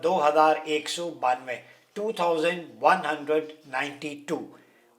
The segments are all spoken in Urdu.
2192, 2192।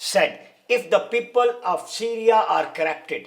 said, if the people of Syria are corrupted,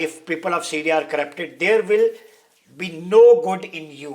if people of Syria are corrupted, there will be no good in you,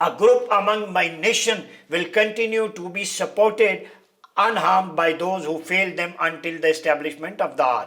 A group among my nation will continue to be supported unharmed by those who fail them until the establishment of the hour.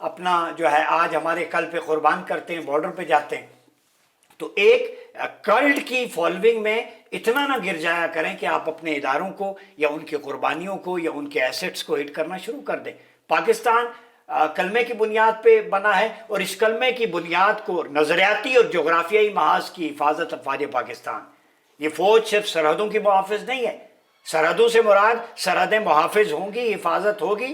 اپنا جو ہے آج ہمارے کل پہ قربان کرتے ہیں، بارڈر پہ جاتے ہیں، تو ایک کلٹ کی فالوئنگ میں اتنا نہ گر جایا کریں کہ آپ اپنے اداروں کو یا ان کی قربانیوں کو یا ان کے ایسٹس کو ہٹ کرنا شروع کر دیں۔ پاکستان کلمے کی بنیاد پہ بنا ہے، اور اس کلمے کی بنیاد کو نظریاتی اور جغرافیائی محاذ کی حفاظت افواج پاکستان۔ یہ فوج صرف سرحدوں کی محافظ نہیں ہے، سرحدوں سے مراد سرحدیں محافظ ہوں گی، حفاظت ہوگی،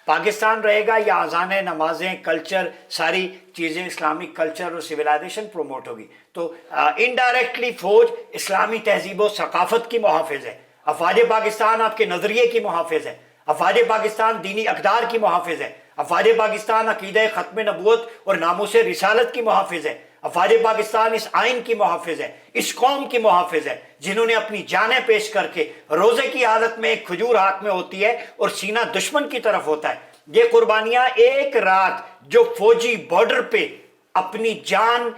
پاکستان رہے گا، یا اذانیں، نمازیں، کلچر، ساری چیزیں، اسلامک کلچر اور سویلائزیشن پروموٹ ہوگی۔ تو انڈائریکٹلی فوج اسلامی تہذیب و ثقافت کی محافظ ہے، افواج پاکستان آپ کے نظریے کی محافظ ہے، افواج پاکستان دینی اقدار کی محافظ ہے، افواج پاکستان عقیدہ ختم نبوت اور ناموس رسالت کی محافظ ہے، افواج پاکستان اس آئین کی محافظ ہے، اس قوم کی محافظ ہے جنہوں نے اپنی جانیں پیش کر کے، روزے کی حالت میں ایک کھجور ہاتھ میں ہوتی ہے اور سینہ دشمن کی طرف ہوتا ہے۔ یہ قربانیاں ایک رات جو فوجی بارڈر پہ اپنی جان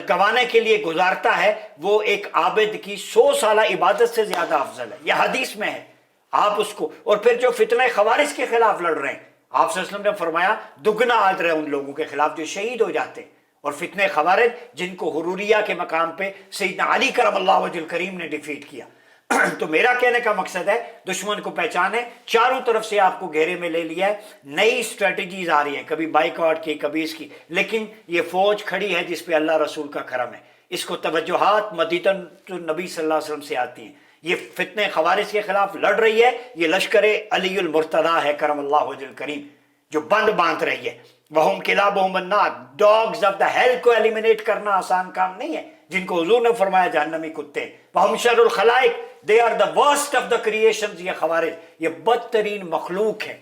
گنوانے کے لیے گزارتا ہے، وہ ایک عابد کی 100 سالہ عبادت سے زیادہ افضل ہے۔ یہ حدیث میں ہے، آپ اس کو، اور پھر جو فتنہ خوارج کے خلاف لڑ رہے ہیں، آپ صلی اللہ علیہ وسلم نے فرمایا دگنا اجر ہے ان لوگوں کے خلاف جو شہید ہو جاتے ہیں، اور فتنہ خوارج جن کو حروریہ کے مقام پہ سیدنا علی کرم اللہ وجہ الکریم نے ڈیفیٹ کیا۔ تو میرا کہنے کا مقصد ہے دشمن کو پہچانے، چاروں طرف سے آپ کو گھیرے میں لے لیا ہے، نئی سٹریٹجیز آ رہی ہیں، کبھی بائیکاٹ کی، کبھی اس کی، لیکن یہ فوج کھڑی ہے جس پہ اللہ رسول کا کرم ہے، اس کو توجہات مدیتاً نبی صلی اللہ علیہ وسلم سے آتی ہیں، یہ فتنہ خوارج کے خلاف لڑ رہی ہے، یہ لشکر علی المرتضیٰ ہے کرم اللہ وجہ الکریم، جو بند باندھ رہی ہے۔ وہم کلابہم النار، ڈاگز آف دا ہیل کو ایلیمینیٹ کرنا آسان کام نہیں ہے، جن کو حضور نے فرمایا جہنمی کتے، وہم شر الخلائق، they are the worst of the creations, یہ خوارج یہ بدترین مخلوق ہیں،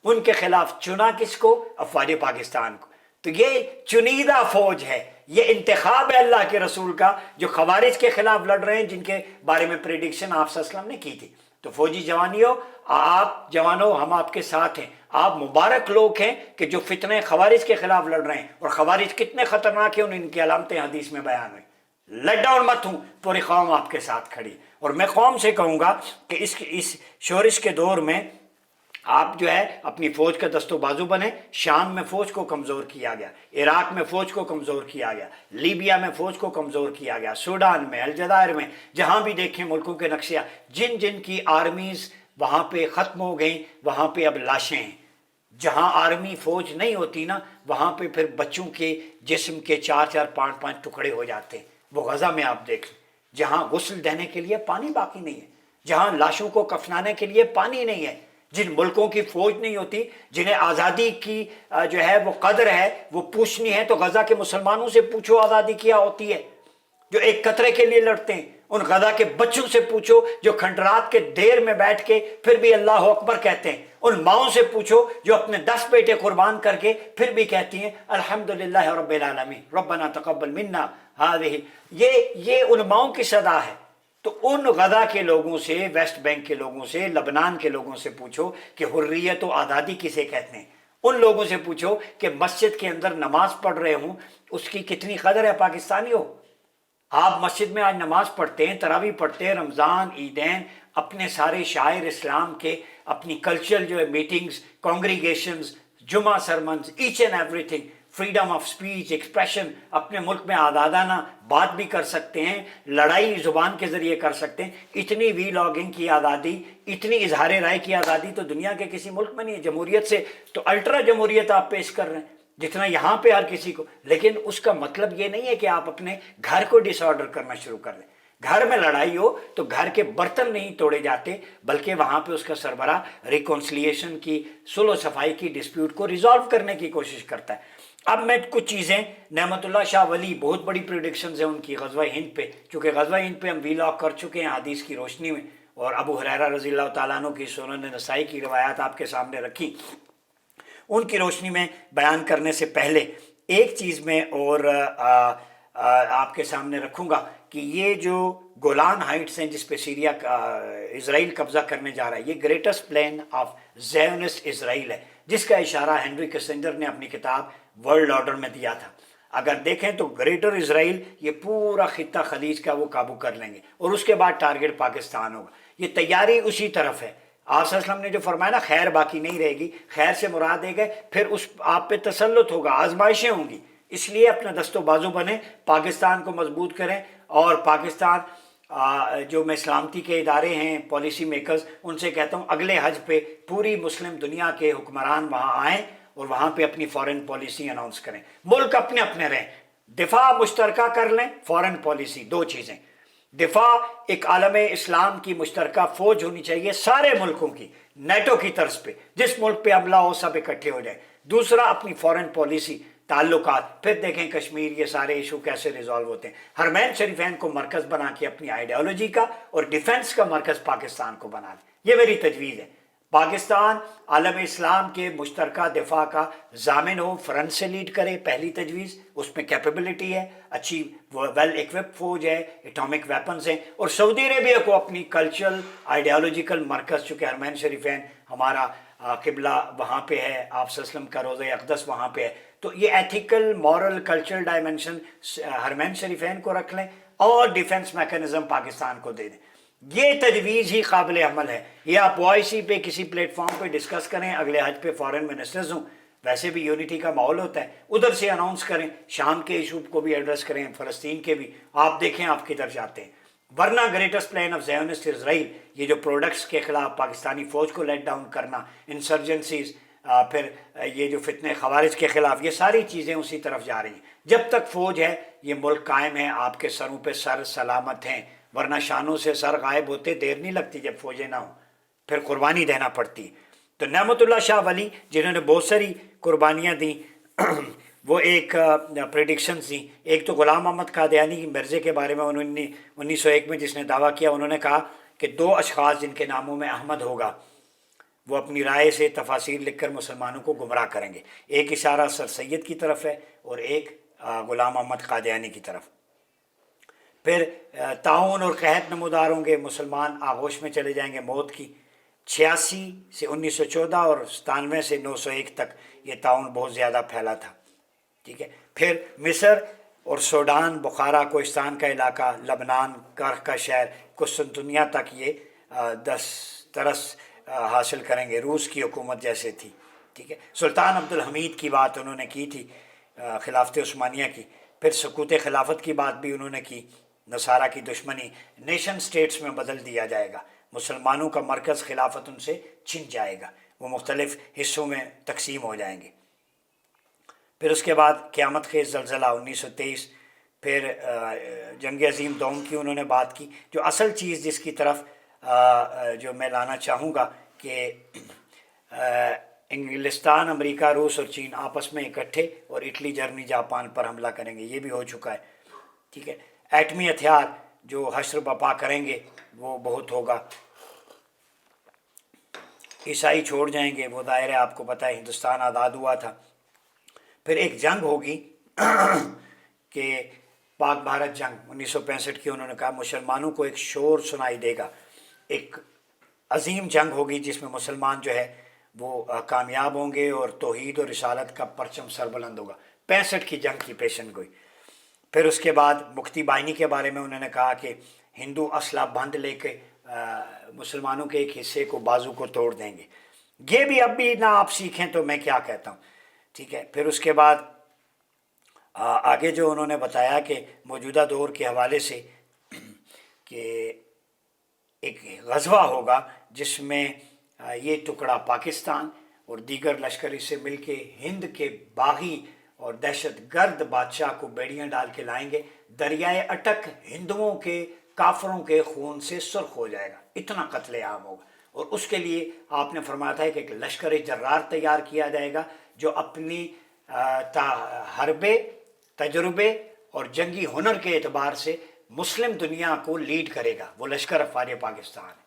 ان کے خلاف چنا کس کو؟ افواج پاکستان کو۔ تو یہ چنیدہ فوج ہے، یہ انتخاب ہے اللہ کے رسول کا، جو خوارج کے خلاف لڑ رہے ہیں، جن کے بارے میں پریڈکشن آپ صلی اللہ علیہ وسلم نے کی تھی۔ تو فوجی جوانیوں، آپ جوانوں، ہم آپ کے ساتھ ہیں، آپ مبارک لوگ ہیں کہ جو فتنہ خوارج کے خلاف لڑ رہے ہیں، اور خوارج کتنے خطرناک ہیں ان کی علامتیں حدیث میں بیان ہوئی۔ لیٹ ڈاؤن مت ہوں، پوری قوم آپ کے ساتھ کھڑی، اور میں قوم سے کہوں گا کہ اس شورش کے دور میں آپ جو ہے اپنی فوج کا دست و بازو بنے۔ شام میں فوج کو کمزور کیا گیا، عراق میں فوج کو کمزور کیا گیا، لیبیا میں فوج کو کمزور کیا گیا، سوڈان میں، الجزائر میں، جہاں بھی دیکھیں ملکوں کے نقشہ، جن جن کی آرمیز وہاں پہ ختم ہو گئیں، وہاں پہ اب لاشیں ہیں۔ جہاں آرمی فوج نہیں ہوتی نا، وہاں پہ پھر بچوں کے جسم کے 4 5 5 ٹکڑے ہو جاتے ہیں۔ وہ غزہ میں آپ دیکھ لیں، جہاں غسل دینے کے لیے پانی باقی نہیں ہے، جہاں لاشوں کو کفنانے کے لیے پانی نہیں ہے، جن ملکوں کی فوج نہیں ہوتی، جنہیں آزادی کی جو ہے وہ قدر ہے، وہ پوچھنی ہے تو غزہ کے مسلمانوں سے پوچھو آزادی کیا ہوتی ہے، جو ایک قطرے کے لیے لڑتے ہیں۔ ان غزہ کے بچوں سے پوچھو جو کھنڈرات کے دیر میں بیٹھ کے پھر بھی اللہ اکبر کہتے ہیں۔ ان ماؤں سے پوچھو جو اپنے 10 بیٹے قربان کر کے پھر بھی کہتی ہیں الحمدللہ رب العالمین ربنا تقبل منا ہذہ۔ یہ ان ماؤں کی صدا ہے۔ تو ان غزہ کے لوگوں سے، ویسٹ بینک کے لوگوں سے، لبنان کے لوگوں سے پوچھو کہ حریت و آزادی کسے کہتے ہیں۔ ان لوگوں سے پوچھو کہ مسجد کے اندر نماز پڑھ رہے ہوں، اس کی کتنی قدر ہے پاکستانیوں۔ آپ مسجد میں آج نماز پڑھتے ہیں، تراویح پڑھتے ہیں، رمضان، عیدین، اپنے سارے شاعر اسلام کے، اپنی کلچرل جو ہے میٹنگز، کانگریگیشنز، جمعہ sermons, each and every thing, freedom of speech, expression, اپنے ملک میں آزادانہ بات بھی کر سکتے ہیں، لڑائی زبان کے ذریعے کر سکتے ہیں۔ اتنی وی لاگنگ کی آزادی، اتنی اظہار رائے کی آزادی تو دنیا کے کسی ملک میں نہیں ہے۔ جمہوریت سے تو الٹرا جمہوریت آپ پیش کر رہے ہیں جتنا یہاں پہ ہر کسی کو، لیکن اس کا مطلب یہ نہیں ہے کہ آپ اپنے گھر کو ڈس آرڈر کرنا شروع کر دیں۔ گھر میں لڑائی ہو تو گھر کے برتن نہیں توڑے جاتے، بلکہ وہاں پہ اس کا سربراہ ریکونسلیشن کی، صلح و صفائی کی، ڈسپیوٹ کو ریزالو کرنے کی کوشش کرتا ہے۔ اب میں کچھ چیزیں، نعمت اللہ شاہ ولی بہت بڑی پریڈکشنز ہیں ان کی غزوہ ہند پہ، چونکہ غزوہ ہند پہ ہم ویلاگ کر چکے ہیں حدیث کی روشنی میں، اور ابو ہریرہ رضی اللہ تعالیٰ عنہ کی سنن نسائی کی روایات آپ کے سامنے رکھی، ان کی روشنی میں بیان کرنے سے پہلے ایک چیز میں اور آپ کے سامنے رکھوں گا کہ یہ جو گولان ہائٹس ہیں جس پہ سیریا اسرائیل قبضہ کرنے جا رہا ہے، یہ گریٹسٹ پلان آف زیونسٹ اسرائیل ہے، جس کا اشارہ ہنری کسنجر نے اپنی کتاب ورلڈ آرڈر میں دیا تھا۔ اگر دیکھیں تو گریٹر اسرائیل، یہ پورا خطہ خلیج کا وہ قابو کر لیں گے، اور اس کے بعد ٹارگٹ پاکستان ہوگا۔ یہ تیاری اسی طرف ہے۔ آپ صلی اللہ علیہ وسلم نے جو فرمایا نا خیر باقی نہیں رہے گی، خیر سے مراد ہے کہ پھر اس آپ پہ تسلط ہوگا، آزمائشیں ہوں گی، اس لیے اپنا دست و بازو بنیں، پاکستان کو مضبوط کریں، اور پاکستان جو میں سلامتی کے ادارے ہیں، پالیسی میکرز، ان سے کہتا ہوں اگلے حج پہ پوری مسلم دنیا کے حکمران وہاں آئیں اور وہاں پہ اپنی فارن پالیسی اناؤنس کریں، ملک اپنے اپنے رہیں، دفاع مشترکہ کر لیں، فارن پالیسی، دو چیزیں، دفاع ایک عالم اسلام کی مشترکہ فوج ہونی چاہیے سارے ملکوں کی، نیٹو کی طرز پہ، جس ملک پہ حملہ ہو سب اکٹھے ہو جائیں، دوسرا اپنی فارن پالیسی، تعلقات، پھر دیکھیں کشمیر یہ سارے ایشو کیسے ریزالو ہوتے ہیں، حرمین شریفین کو مرکز بنا کے اپنی آئیڈیالوجی کا اور ڈیفنس کا مرکز پاکستان کو بنا لیں، یہ میری تجویز ہے، پاکستان عالم اسلام کے مشترکہ دفاع کا ضامن ہو، فرنٹ سے لیڈ کرے، پہلی تجویز، اس میں کیپیبلٹی ہے، اچھی ویل ایکوپ فوج ہے، اٹامک ویپنز ہیں، اور سعودی عربیہ کو اپنی کلچرل آئیڈیالوجیکل مرکز، چونکہ حرمین شریفین ہمارا قبلہ وہاں پہ ہے، آپ صلی اللہ علیہ وسلم کا روضہ اقدس وہاں پہ ہے، تو یہ ایتھیکل مورل کلچرل ڈائمنشن حرمین شریفین کو رکھ لیں اور ڈیفنس میکنزم پاکستان کو دے دیں، یہ تجویز ہی قابل عمل ہے، یہ آپ OIC پہ کسی پلیٹ فارم پہ ڈسکس کریں، اگلے حج پہ فارن منسٹرز ہوں، ویسے بھی یونٹی کا ماحول ہوتا ہے، ادھر سے اناؤنس کریں، شام کے ایشو کو بھی ایڈریس کریں، فلسطین کے بھی، آپ دیکھیں آپ کدھر جاتے ہیں، ورنہ گریٹسٹ پلان آف زیونسٹ اسرائیل، یہ جو پروڈکٹس کے خلاف پاکستانی فوج کو لیٹ ڈاؤن کرنا، انسرجنسیز، پھر یہ جو فتنے خوارج کے خلاف، یہ ساری چیزیں اسی طرف جا رہی ہیں، جب تک فوج ہے یہ ملک قائم ہے، آپ کے سروں پہ سر سلامت ہیں، ورنہ شانوں سے سر غائب ہوتے دیر نہیں لگتی جب فوجیں نہ ہوں، پھر قربانی دینا پڑتی ہے، تو نعمت اللہ شاہ ولی جنہوں نے بہت ساری قربانیاں دیں وہ ایک پریڈکشنز دیں، ایک تو غلام محمد قادیانی مرزے کے بارے میں انہوں نے 1901 میں جس نے دعویٰ کیا، انہوں نے کہا کہ 2 اشخاص جن کے ناموں میں احمد ہوگا وہ اپنی رائے سے تفاسیر لکھ کر مسلمانوں کو گمراہ کریں گے، ایک اشارہ سر سید کی طرف ہے اور ایک غلام محمد قادیانی کی طرف، پھر تعاون اور قحط نمودار ہوں گے، مسلمان آغوش میں چلے جائیں گے موت کی، 86 سے 1914 اور 97 سے 901 تک یہ تعاون بہت زیادہ پھیلا تھا، ٹھیک ہے، پھر مصر اور سوڈان، بخارا، کوہستان کا علاقہ، لبنان، کرخ کا شہر، قسطنطنیہ تک یہ دسترس حاصل کریں گے، روس کی حکومت جیسے تھی، ٹھیک ہے، سلطان عبدالحمید کی بات انہوں نے کی تھی، خلافت عثمانیہ کی، پھر سقوط خلافت کی بات بھی انہوں نے کی، نصارہ کی دشمنی نیشن سٹیٹس میں بدل دیا جائے گا، مسلمانوں کا مرکز خلافت ان سے چھن جائے گا، وہ مختلف حصوں میں تقسیم ہو جائیں گے، پھر اس کے بعد قیامت خیز زلزلہ 1923، پھر جنگ عظیم دوم کی انہوں نے بات کی، جو اصل چیز جس کی طرف جو میں لانا چاہوں گا کہ انگلستان، امریکہ، روس اور چین آپس میں اکٹھے اور اٹلی، جرمنی، جاپان پر حملہ کریں گے، یہ بھی ہو چکا ہے، ٹھیک ہے، ایٹمی ہتھیار جو حشر بپا کریں گے وہ بہت ہوگا، عیسائی چھوڑ جائیں گے، وہ ظاہر ہے آپ کو پتہ ہے ہندوستان آزاد ہوا تھا، پھر ایک جنگ ہوگی کہ پاک بھارت جنگ 1965 کی، انہوں نے کہا مسلمانوں کو ایک شور سنائی دے گا، ایک عظیم جنگ ہوگی جس میں مسلمان جو ہے وہ کامیاب ہوں گے اور توحید اور رسالت کا پرچم سر بلند ہوگا، 65 کی جنگ کی پیشن گوئی، پھر اس کے بعد مکتی بائنی کے بارے میں انہوں نے کہا کہ ہندو اسلحہ بند لے کے مسلمانوں کے ایک حصے کو بازو کو توڑ دیں گے، یہ بھی اب بھی نہ آپ سیکھیں تو میں کیا کہتا ہوں، ٹھیک ہے، پھر اس کے بعد آگے جو انہوں نے بتایا کہ موجودہ دور کے حوالے سے کہ ایک غزوہ ہوگا جس میں یہ ٹکڑا پاکستان اور دیگر لشکر اس سے مل کے ہند کے باغی اور دہشت گرد بادشاہ کو بیڑیاں ڈال کے لائیں گے، دریائے اٹک ہندوؤں کے کافروں کے خون سے سرخ ہو جائے گا، اتنا قتل عام ہوگا، اور اس کے لیے آپ نے فرمایا تھا کہ ایک لشکر جرار تیار کیا جائے گا جو اپنی حربے، تجربے اور جنگی ہنر کے اعتبار سے مسلم دنیا کو لیڈ کرے گا، وہ لشکر افواج پاکستان ہے،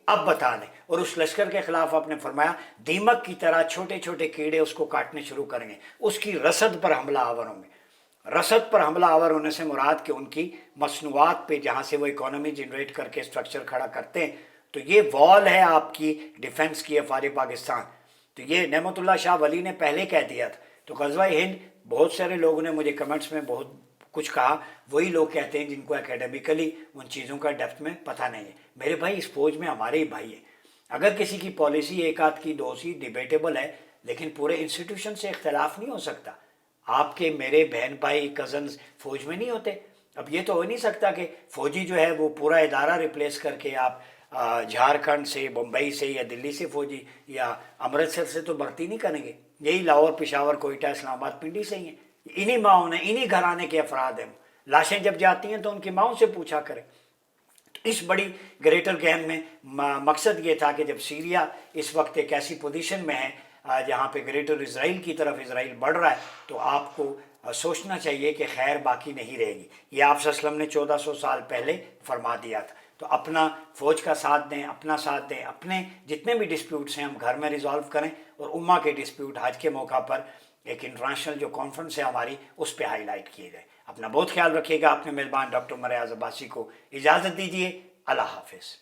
اب بتا لیں، اور اس لشکر کے خلاف آپ نے فرمایا دیمک کی طرح چھوٹے چھوٹے کیڑے اس کو کاٹنے شروع کریں گے، اس کی رسد پر حملہ آور ہوں گے، رسد پر حملہ آور ہونے سے مراد کہ ان کی مصنوعات پہ جہاں سے وہ اکانومی جنریٹ کر کے اسٹرکچر کھڑا کرتے ہیں، تو یہ وال ہے آپ کی ڈیفنس کی افواج پاکستان، تو یہ نعمت اللہ شاہ ولی نے پہلے کہہ دیا تھا، تو غزوہ ہند بہت سارے لوگوں نے مجھے کمنٹس میں بہت کچھ کہا، وہی لوگ کہتے ہیں جن کو اکیڈمیکلی ان چیزوں کا ڈیپتھ میں پتہ نہیں ہے، میرے بھائی اس فوج میں ہمارے ہی بھائی ہیں، اگر کسی کی پالیسی ایک آدھ کی دو سی ڈیبیٹیبل ہے، لیکن پورے انسٹیٹیوشن سے اختلاف نہیں ہو سکتا۔ آپ کے میرے بہن بھائی کزنز فوج میں نہیں ہوتے، اب یہ تو ہو نہیں سکتا کہ فوجی جو ہے وہ پورا ادارہ ریپلیس کر کے آپ جھارکھنڈ سے، بمبئی سے یا دلی سے فوجی یا امرتسر سے تو بھرتی نہیں کریں گے۔ یہی لاہور، پشاور، کوئٹہ، اسلام آباد، پنڈی سے ہی ہیں، انہی ماؤں نے، انہی گھرانے کے افراد ہیں۔ لاشیں جب جاتی ہیں تو ان کی ماؤں سے پوچھا کریں۔ اس بڑی گریٹر گیم میں مقصد یہ تھا کہ جب سیریا اس وقت ایک ایسی پوزیشن میں ہے جہاں پہ گریٹر اسرائیل کی طرف اسرائیل بڑھ رہا ہے، تو آپ کو سوچنا چاہیے کہ خیر باقی نہیں رہے گی۔ یہ آپ صلی اللہ علیہ وسلم نے 1400 سال پہلے فرما دیا تھا۔ تو اپنا فوج کا ساتھ دیں، اپنا ساتھ دیں، اپنے جتنے بھی ڈسپیوٹس ہیں ہم گھر میں ریزالو کریں، اور امہ کے ڈسپیوٹ حج کے موقع پر ایک انٹرنیشنل جو کانفرنس ہے ہماری، اس پہ ہائی لائٹ کیے جائے۔ اپنا بہت خیال رکھیے گا۔ اپنے میزبان ڈاکٹر مریاض عباسی کو اجازت دیجیے۔ اللہ حافظ۔